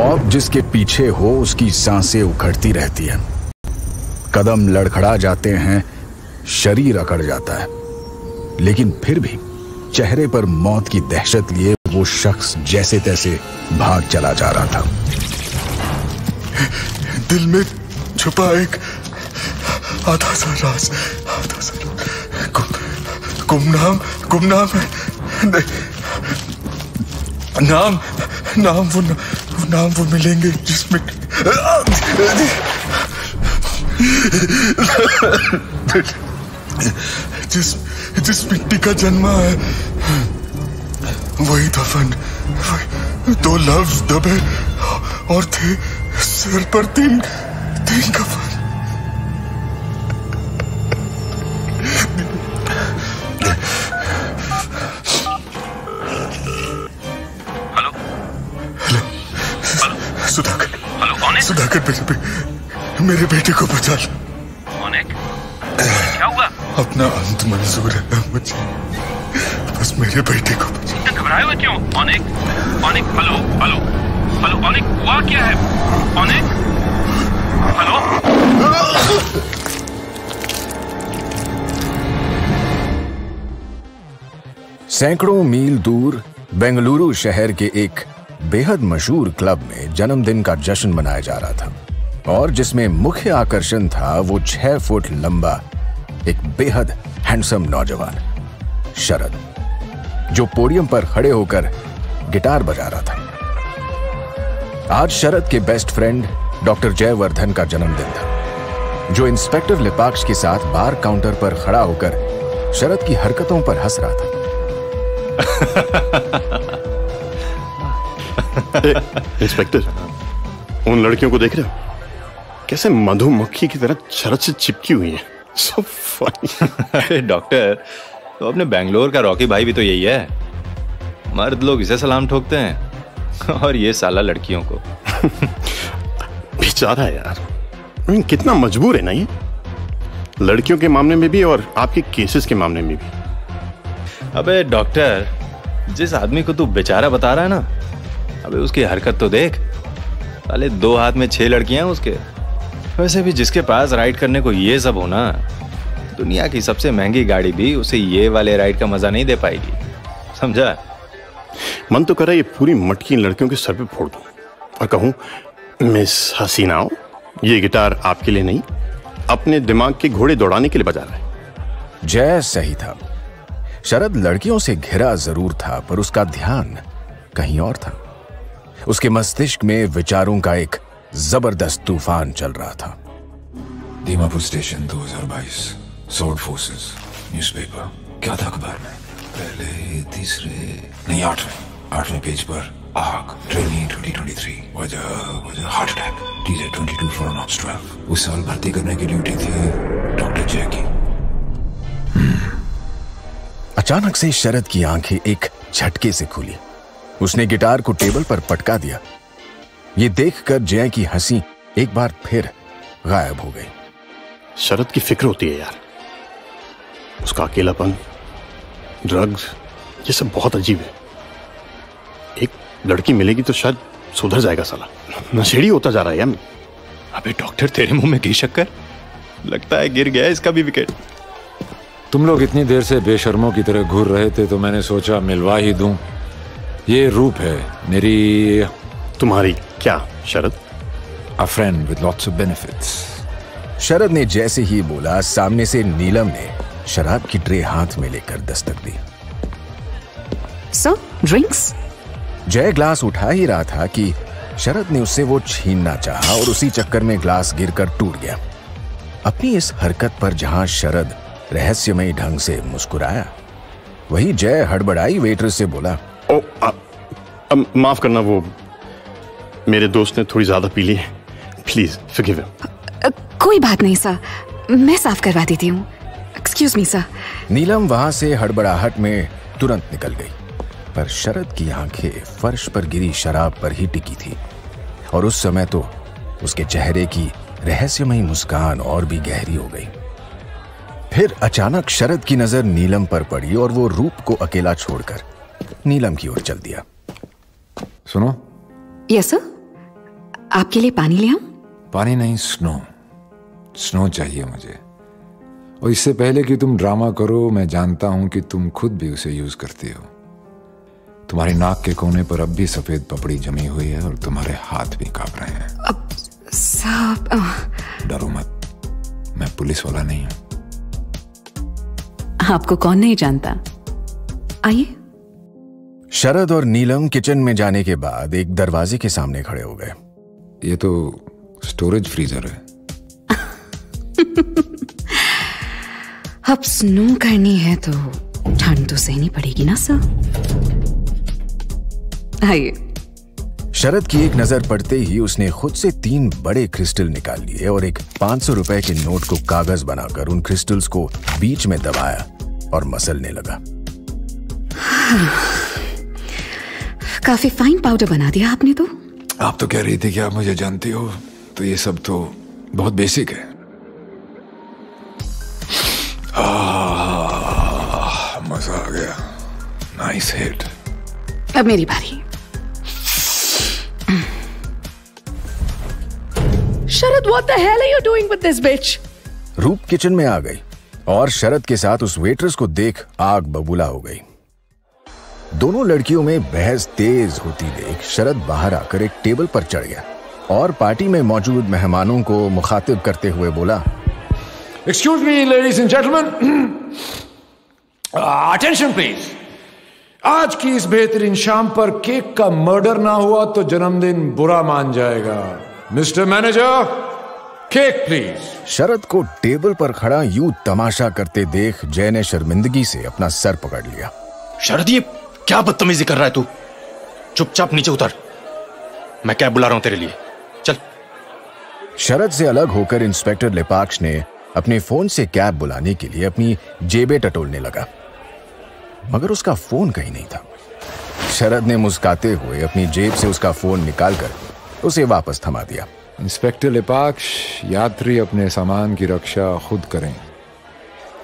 मौत जिसके पीछे हो उसकी सांसें उखड़ती रहती हैं, कदम लड़खड़ा जाते हैं, शरीर अकड़ जाता है, लेकिन फिर भी चेहरे पर मौत की दहशत लिए वो शख्स जैसे तैसे भाग चला जा रहा था। दिल में छुपा एक आधा सा राज, गुमनाम है। नाम वो मिलेंगे जिसमें जिस मिट्टी का जन्मा है वही दफन, दो लफ्ज दबे और थे सिर पर तीन कफन। सुधाकर, मेरे बेटे को बचा लो। क्या हुआ? अपना अंत मंजूर है मुझे, बस मेरे बेटे को बचा। इतना घबराए हुए क्यों? ऑनिक, हेलो, ऑनिक, हुआ क्या है? ऑनिक, हेलो। सैकड़ों मील दूर बेंगलुरु शहर के एक बेहद मशहूर क्लब में जन्मदिन का जश्न मनाया जा रहा था, और जिसमें मुख्य आकर्षण था वो 6 फुट लंबा एक बेहद हैंडसम नौजवान शरद, जो पोडियम पर खड़े होकर गिटार बजा रहा था। आज शरद के बेस्ट फ्रेंड डॉक्टर जयवर्धन का जन्मदिन था, जो इंस्पेक्टर लिपाक्ष के साथ बार काउंटर पर खड़ा होकर शरद की हरकतों पर हंस रहा था। इंस्पेक्टर, उन लड़कियों को देख रहे हो? कैसे मधुमक्खी की तरह शरद से चिपकी हुई है। So funny। अरे डॉक्टर, तो अपने बैंगलोर का रॉकी भाई भी तो यही है। मर्द लोग इसे सलाम ठोकते हैं और ये साला लड़कियों को। बेचारा यार, कितना मजबूर है ना ये, लड़कियों के मामले में भी और आपके केसेस के मामले में भी। अबे डॉक्टर, जिस आदमी को तू बेचारा बता रहा है ना, अबे उसकी हरकत तो देख। साले 2 हाथ में 6 लड़कियां उसके। वैसे भी जिसके पास राइड करने को ये सब होना, दुनिया की सबसे महंगी गाड़ी भी उसे ये वाले राइड का मजा नहीं दे पाएगी, समझा? मन तो कर रहा है ये पूरी मटकी लड़कियों के सर पे फोड़ दूं और कहूं, मिस हसीनाओ, ये गिटार आपके लिए नहीं, अपने दिमाग के घोड़े दौड़ाने के लिए बजा रहा है। जय सही था। शरद लड़कियों से घिरा जरूर था, पर उसका ध्यान कहीं और था। उसके मस्तिष्क में विचारों का एक जबरदस्त तूफान चल रहा था। Dimapur station 2022, sold forces, newspaper. क्या था अखबार में? पहले तीसरे नहीं 8वें पेज पर आग, ट्रेनिंग 2023, वजह heart attack, teaser 22 for knots 12। उस साल भर्ती करने की ड्यूटी थी डॉक्टर जय की। अचानक से शरद की आंखें एक झटके से खुली। उसने गिटार को टेबल पर पटका दिया। ये देखकर जय की हंसी एक बार फिर गायब हो गई। शरद की फिक्र होती है यार, उसका अकेलापन, ड्रग्स, ये सब बहुत अजीब है। एक लड़की मिलेगी तो शायद सुधर जाएगा साला, नशेड़ी होता जा रहा है यार। अबे डॉक्टर, तेरे मुंह में घी शक्कर? लगता है गिर गया इसका भी विकेट। तुम लोग इतनी देर से बेशर्मों की तरह घूर रहे थे तो मैंने सोचा मिलवा ही दूं। ये रूप है मेरी। तुम्हारी क्या शरद? A friend with lots of benefits। शरद ने जैसे ही बोला, सामने से नीलम ने शराब की ट्रे हाथ में लेकर दस्तक दी। Sir, drinks? जय ग्लास उठा ही रहा था कि शरद ने उससे वो छीनना चाहा और उसी चक्कर में ग्लास गिरकर टूट गया। अपनी इस हरकत पर जहां शरद रहस्यमयी ढंग से मुस्कुराया, वही जय हड़बड़ाई वेट्रेस से बोला, माफ करना, वो मेरे दोस्त ने थोड़ी ज्यादा पी ली है, प्लीज फॉरगिव हिम। कोई बात नहीं सर, मैं साफ करवा देती हूँ। Excuse me sir. नीलम वहां से हड़बड़ाहट में तुरंत निकल गई, पर शरद की आंखें फर्श पर गिरी शराब पर ही टिकी थी, और उस समय तो उसके चेहरे की रहस्यमयी मुस्कान और भी गहरी हो गई। फिर अचानक शरद की नजर नीलम पर पड़ी और वो रूप को अकेला छोड़कर नीलम की ओर चल दिया। सुनो। Yes sir. आपके लिए पानी ले आऊं? पानी नहीं, स्नो चाहिए मुझे। और इससे पहले कि तुम ड्रामा करो, मैं जानता हूं कि तुम खुद भी उसे यूज करती हो। तुम्हारी नाक के कोने पर अब भी सफेद पपड़ी जमी हुई है और तुम्हारे हाथ भी कांप रहे हैं। अब साहब डरो मत, मैं पुलिस वाला नहीं हूं। आपको कौन नहीं जानता। आइए। शरद और नीलम किचन में जाने के बाद एक दरवाजे के सामने खड़े हो गए। ये तो स्टोरेज फ्रीजर है। अब स्नो करनी है तो ठंड तो सहनी पड़ेगी ना सर। आइए। शरद की एक नजर पड़ते ही उसने खुद से 3 बड़े क्रिस्टल निकाल लिए और एक 500 रुपए के नोट को कागज बनाकर उन क्रिस्टल्स को बीच में दबाया और मसलने लगा। काफी फाइन पाउडर बना दिया आपने तो। आप तो कह रही थी कि आप मुझे जानती हो, तो ये सब तो बहुत बेसिक है। मजा आ गया। Nice hit. अब मेरी बारी। शरद, what the hell are you doing with this bitch? रूप किचन में आ गई और शरद के साथ उस वेट्रेस को देख आग बबूला हो गई। दोनों लड़कियों में बहस तेज होती देख शरद बाहर आकर एक टेबल पर चढ़ गया और पार्टी में मौजूद मेहमानों को मुखातिब करते हुए बोला, excuse me ladies and gentleman, attention please. आज की इस बेहतरीन शाम पर केक का मर्डर ना हुआ तो जन्मदिन बुरा मान जाएगा। Mister manager, cake please. Sharad को टेबल पर खड़ा यूं तमाशा करते देख जय ने शर्मिंदगी से अपना सर पकड़ लिया। शरद, ये क्या बदतमीजी कर रहा है तू? चुपचाप नीचे उतर, मैं कैब बुला रहा हूं तेरे लिए, चल। शरद से अलग होकर इंस्पेक्टर लेपाक्ष ने अपने फोन से कैब बुलाने के लिए अपनी जेबें टटोलने लगा, मगर उसका फोन कहीं नहीं था। शरद ने मुस्कुराते हुए अपनी जेब से उसका फोन निकालकर उसे वापस थमा दिया। इंस्पेक्टर लेपाक्ष, यात्री अपने सामान की रक्षा खुद करें।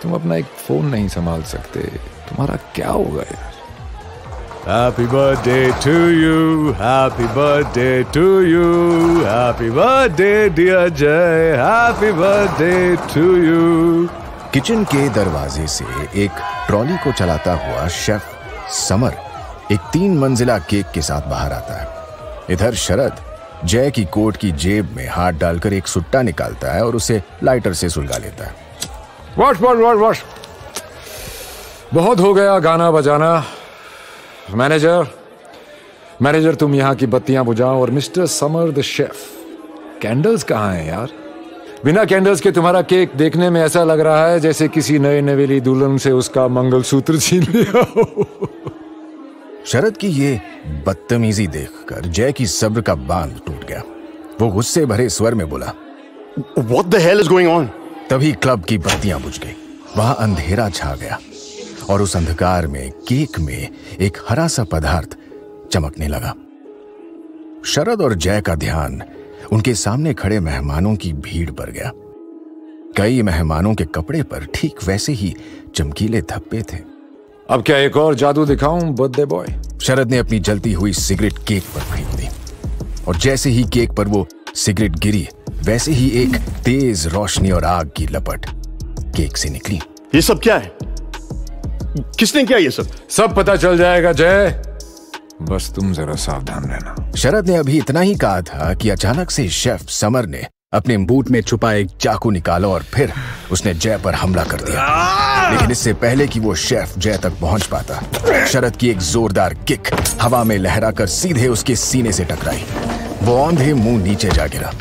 तुम अपना एक फोन नहीं संभाल सकते, तुम्हारा क्या होगा यार? Happy birthday to you, happy birthday to you, happy birthday dear Jay, happy birthday to you। Kitchen के दरवाजे से एक ट्रॉली को चलाता हुआ शेफ समर एक 3 मंजिला केक के साथ बाहर आता है। इधर शरद जय की कोट की जेब में हाथ डालकर एक सुट्टा निकालता है और उसे लाइटर से सुलगा लेता है। वॉश बहुत हो गया गाना बजाना। मैनेजर तुम यहाँ की बत्तियां बुझाओ और mister summer the chef, candles कहाँ हैं यार? बिना कैंडल्स के तुम्हारा केक देखने में ऐसा लग रहा है जैसे किसी नए नवेली दुल्हन से उसका मंगलसूत्र छीन लिया हो। शरद की ये बदतमीजी देखकर जय की सब्र का बांध टूट गया। वो गुस्से भरे स्वर में बोला, What the hell is going on? तभी क्लब की बत्तियां बुझ गई। वहां अंधेरा छा गया और उस अंधकार में केक में एक हरा सा पदार्थ चमकने लगा। शरद और जय का ध्यान उनके सामने खड़े मेहमानों की भीड़ पर गया। कई मेहमानों के कपड़े पर ठीक वैसे ही चमकीले धब्बे थे। अब क्या एक और जादू दिखाऊं बर्थडे बॉय? शरद ने अपनी जलती हुई सिगरेट केक पर फेंक दी और जैसे ही केक पर वो सिगरेट गिरी, वैसे ही एक तेज रोशनी और आग की लपट केक से निकली। ये सब क्या है? किसने किया ये सब? सब पता चल जाएगा जय, बस तुम जरा सावधान रहना। शरद ने अभी इतना ही कहा था कि अचानक से शेफ समर ने अपने बूट में छुपा एक चाकू निकाला और फिर उसने जय पर हमला कर दिया। लेकिन इससे पहले कि वो शेफ जय तक पहुंच पाता, शरद की एक जोरदार किक हवा में लहराकर सीधे उसके सीने से टकराई। वो औंधे मुंह नीचे जा गिरा।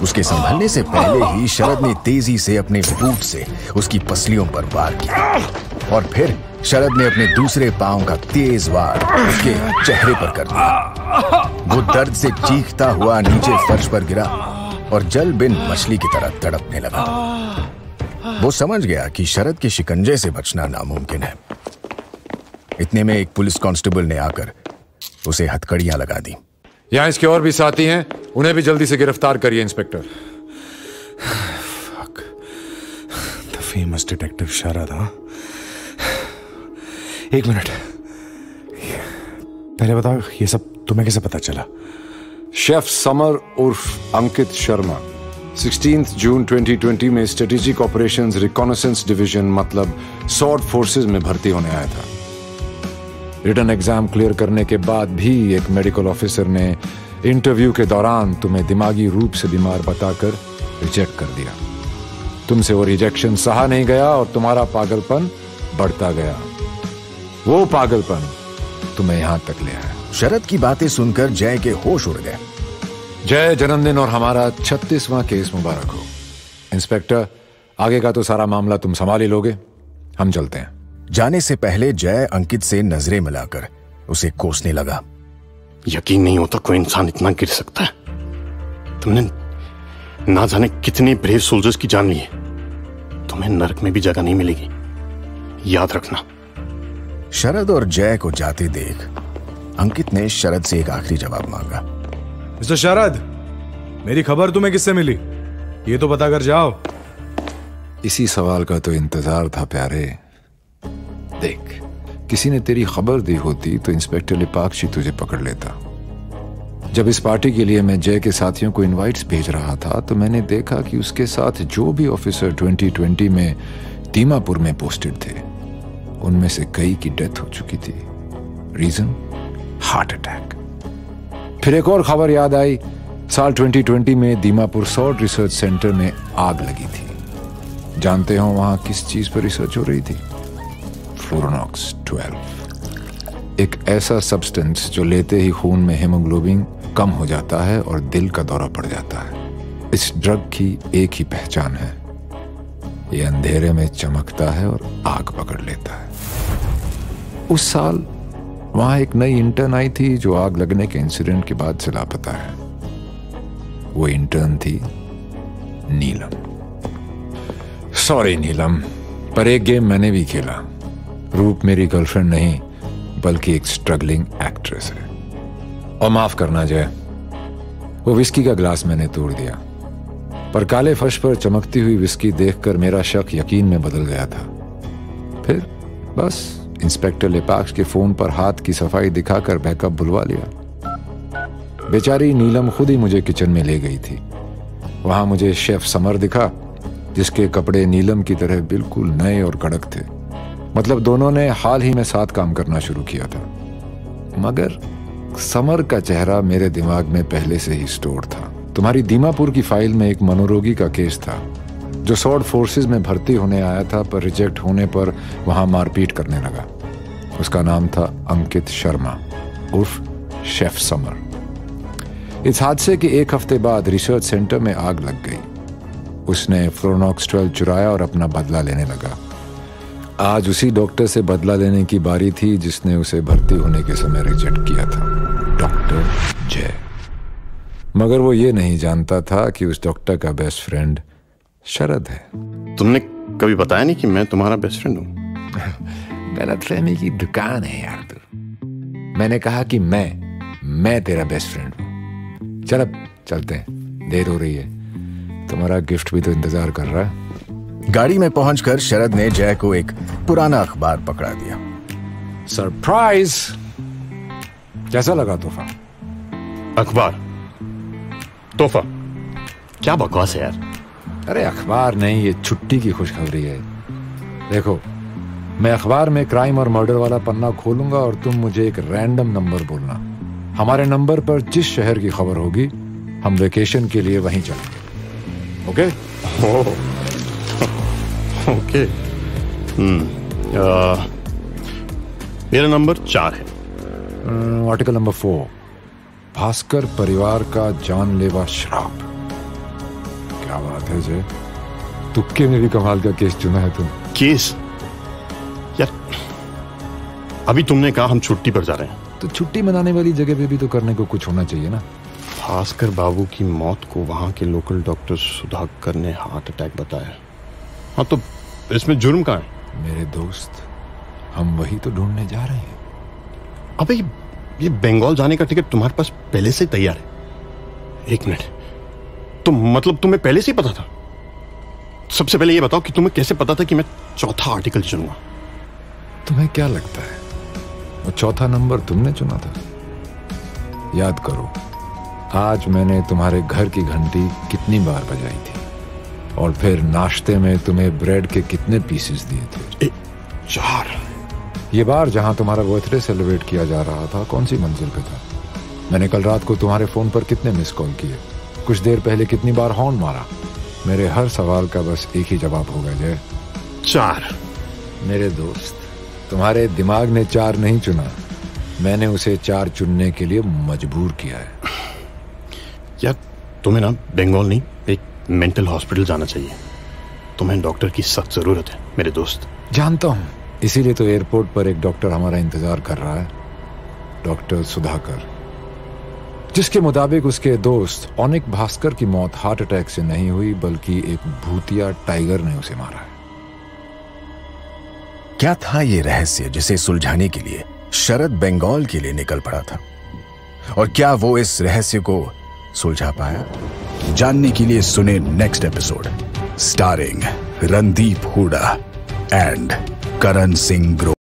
उसके संभलने से पहले ही शरद ने तेजी से अपने बूट से उसकी पसलियों पर वार किया और फिर शरद ने अपने दूसरे पांव का तेज वार उसके चेहरे पर कर दिया। वो दर्द से चीखता हुआ नीचे फर्श पर गिरा और जल बिन मछली की तरह तड़पने लगा। वो समझ गया कि शरद के शिकंजे से बचना नामुमकिन है। इतने में एक पुलिस कांस्टेबल ने आकर उसे हथकड़ियां लगा दी। यहाँ इसके और भी साथी हैं, उन्हें भी जल्दी से गिरफ्तार करिए इंस्पेक्टर। The famous detective शरद, हाँ? एक मिनट, पहले बताओ ये सब तुम्हें कैसे पता चला? शेफ समर उर्फ अंकित शर्मा 16 जून 2020 में स्ट्रेटेजिक ऑपरेशंस रिकॉनेसेंस डिवीजन मतलब सॉर्ड फोर्सेस में भर्ती होने आया था। रिटन एग्जाम क्लियर करने के बाद भी एक मेडिकल ऑफिसर ने इंटरव्यू के दौरान तुम्हें दिमागी रूप से बीमार बताकर रिजेक्ट कर दिया। तुमसे वो रिजेक्शन सहा नहीं गया और तुम्हारा पागलपन बढ़ता गया। वो पागलपन तुम्हें यहां तक ले आया। शरद की बातें सुनकर जय के होश उड़ गए। जय, जन्मदिन और हमारा 36वां केस मुबारक हो। इंस्पेक्टर, आगे का तो सारा मामला तुम संभाल ही लोगे, हम चलते हैं। जाने से पहले जय अंकित से नजरें मिलाकर उसे कोसने लगा। यकीन नहीं होता कोई इंसान इतना गिर सकता है। तुमने ना जाने कितने ब्रेव सोल्जर्स की जान ली है। तुम्हें नरक में भी जगह नहीं मिलेगी, याद रखना। शरद और जय को जाते देख अंकित ने शरद से एक आखिरी जवाब मांगा। मिस्टर शरद, मेरी खबर तुम्हें किससे मिली, ये तो पता कर जाओ। इसी सवाल का तो इंतजार था प्यारे। देख, किसी ने तेरी खबर दी होती तो इंस्पेक्टर लिपाक्षी तुझे पकड़ लेता। जब इस पार्टी के लिए मैं जय के साथियों को इनवाइट्स भेज रहा था तो मैंने देखा कि उसके साथ जो भी ऑफिसर 2020 में दीमापुर में पोस्टेड थे उनमें से कई की डेथ हो चुकी थी। रीजन? Heart attack. फिर एक और खबर याद आई। साल 2020 में दीमापुर सॉर्ड रिसर्च सेंटर में आग लगी थी। जानते हो वहां किस चीज पर रिसर्च हो रही थी? फ्लोरोनॉक्स 12, एक ऐसा सब्सटेंस जो लेते ही खून में हेमोग्लोबिन कम हो जाता है और दिल का दौरा पड़ जाता है। इस ड्रग की एक ही पहचान है, ये अंधेरे में चमकता है और आग पकड़ लेता है। उस साल वहां एक नई इंटर्न आई थी जो आग लगने के इंसिडेंट के बाद से लापता है। वो इंटर्न थी नीलम। सॉरी नीलम, पर एक गेम मैंने भी खेला। रूप मेरी गर्लफ्रेंड नहीं बल्कि एक स्ट्रगलिंग एक्ट्रेस है। और माफ करना जय, वो विस्की का ग्लास मैंने तोड़ दिया, पर काले फर्श पर चमकती हुई विस्की देखकर मेरा शक यकीन में बदल गया था। फिर बस इंस्पेक्टर लिपाक्ष के फोन पर हाथ की सफाई दिखाकर बैकअप बुलवा लिया। बेचारी नीलम खुद ही मुझे किचन में ले गई थी। वहां मुझे शेफ समर दिखा जिसके कपड़े नीलम की तरह बिल्कुल नए और कड़क थे। मतलब दोनों ने हाल ही में साथ काम करना शुरू किया था। मगर समर का चेहरा मेरे दिमाग में पहले से ही स्टोर था। तुम्हारी दीमापुर की फाइल में एक मनोरोगी का केस था जो सॉर्ड फोर्सेस में भर्ती होने आया था, पर रिजेक्ट होने पर वहां मारपीट करने लगा। उसका नाम था अंकित शर्मा उर्फ शेफ समर। इस हादसे के एक हफ्ते बाद रिसर्च सेंटर में आग लग गई। उसने फ्लोरोनॉक्स 12 चुराया और अपना बदला लेने लगा। आज उसी डॉक्टर से बदला लेने की बारी थी जिसने उसे भर्ती होने के समय रिजेक्ट किया था, डॉक्टर जय। मगर वो ये नहीं जानता था कि उस डॉक्टर का बेस्ट फ्रेंड शरद है। तुमने कभी बताया नहीं कि मैं तुम्हारा बेस्ट फ्रेंड हूं। गलतफहमी की दुकान है यार तू। मैंने कहा कि मैं तेरा बेस्ट फ्रेंड हूं। चल अब चलते हैं, देर हो रही है। तुम्हारा गिफ्ट भी तो इंतजार कर रहा है। गाड़ी में पहुंचकर शरद ने जय को एक पुराना अखबार पकड़ा दिया। सरप्राइज! कैसा लगा तोहफा? अखबार? तोहफा? क्या बकवास है यार। अरे अखबार नहीं, ये छुट्टी की खुशखबरी है। देखो, मैं अखबार में क्राइम और मर्डर वाला पन्ना खोलूंगा और तुम मुझे एक रैंडम नंबर बोलना। हमारे नंबर पर जिस शहर की खबर होगी हम वेकेशन के लिए वहीं चलेंगे। ओके? ओके। मेरा नंबर 4 है। आर्टिकल नंबर 4, भास्कर परिवार का जानलेवा श्राप। क्या बात है जय, तुक्के में भी कमाल का केस चुना है तुम। केस? यार अभी तुमने कहा हम छुट्टी पर जा रहे हैं, तो छुट्टी मनाने वाली जगह पे भी तो करने को कुछ होना चाहिए ना। भास्कर बाबू की मौत को वहां के लोकल डॉक्टर सुधाकर ने हार्ट अटैक बताया। हाँ, तो इसमें जुर्म कहाँ है? मेरे दोस्त, हम वही तो ढूंढने जा रहे हैं। अबे ये बंगाल जाने का टिकट तुम्हारे पास पहले से तैयार है। एक मिनट, तो मतलब तुम्हें पहले से ही पता था? सबसे पहले ये बताओ कि तुम्हें कैसे पता था कि मैं चौथा आर्टिकल चुनूंगा? तुम्हें क्या लगता है वो चौथा नंबर तुमने चुना था? याद करो, आज मैंने तुम्हारे घर की घंटी कितनी बार बजाई थी, और फिर नाश्ते में तुम्हें ब्रेड के कितने पीसेस दिए थे? 4। ये बार जहां तुम्हारा बर्थडे सेलिब्रेट किया जा रहा था कौन सी मंजिल पे था? मैंने कल रात को तुम्हारे फोन पर कितने मिस कॉल किए? कुछ देर पहले कितनी बार हॉर्न मारा? मेरे हर सवाल का बस एक ही जवाब होगा जय, 4। मेरे दोस्त, तुम्हारे दिमाग ने 4 नहीं चुना, मैंने उसे 4 चुनने के लिए मजबूर किया है। यार तुम्हें ना बंगाल नहीं, एक मेंटल हॉस्पिटल जाना चाहिए। तुम्हें डॉक्टर की सख्त जरूरत है मेरे दोस्त। जानता हूं, इसीलिए तो एयरपोर्ट पर एक डॉक्टर हमारा इंतजार कर रहा है, डॉक्टर सुधाकर, जिसके मुताबिक उसके दोस्त ऑनिक भास्कर की मौत हार्ट अटैक से नहीं हुई बल्कि एक भूतिया टाइगर ने उसे मारा है। क्या था ये रहस्य जिसे सुलझाने के लिए शरद बंगाल के लिए निकल पड़ा था, और क्या वो इस रहस्य को सुलझा पाया? जानने के लिए सुने next episode, starring Randeep Hooda and Karan Singh Grover.